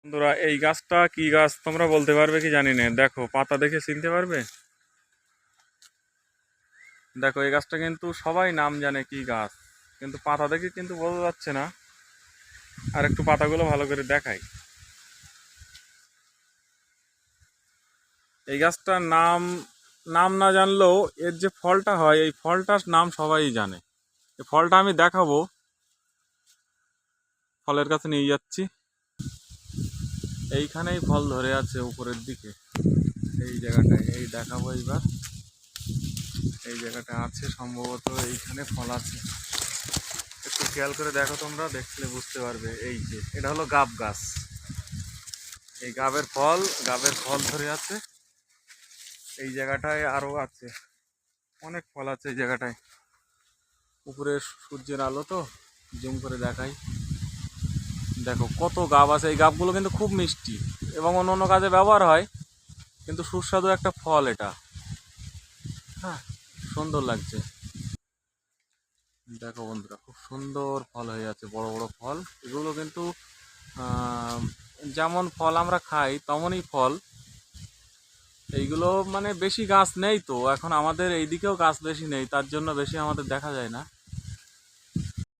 বন্ধুরা, এই গাছটা কি গাছ তোমরা বলতে পারবে কি জানি না। দেখো, পাতা দেখে চিনতে পারবে? দেখো, এই গাছটা কিন্তু সবাই নাম জানে কি গাছ, কিন্তু পাতা দেখে কিন্তু বোঝা যাচ্ছে না। আর একটু পাতাগুলো ভালো করে দেখাই। এই গাছটার নাম নাম না জানলেও এর যে ফলটা হয়, এই ফলটার নাম সবাই জানে। এই ফলটা আমি দেখাবো, ফলের কাছে নিয়ে যাচ্ছি। এইখানেই ফল ধরে আছে উপরের দিকে, এই জায়গাটায় এই দেখাবো এইবার। এই জায়গাটা আছে সম্ভবত, এইখানে ফল আছে। একটু খেয়াল করে দেখো, তোমরা দেখলে বুঝতে পারবে। এই যে এটা হলো গাব গাছ, এই গাবের ফল ধরে আছে। এই জায়গাটায় আরো আছে, অনেক ফল আছে এই জায়গাটায়। উপরে সূর্যের আলো তো, জুম করে দেখাই। দেখো কত গাব আছে। এই গাবগুলো কিন্তু খুব মিষ্টি এবং অন্য অন্য কাজে ব্যবহার হয়, কিন্তু সুস্বাদু একটা ফল এটা। হ্যাঁ, সুন্দর লাগছে। দেখো বন্ধুরা, খুব সুন্দর ফল হয়ে আছে, বড় বড় ফল। এগুলো কিন্তু আহ, যেমন ফল আমরা খাই তেমনই ফল। এইগুলো মানে বেশি গাছ নেই তো এখন, আমাদের এইদিকেও গাছ বেশি নেই, তার জন্য বেশি আমাদের দেখা যায় না।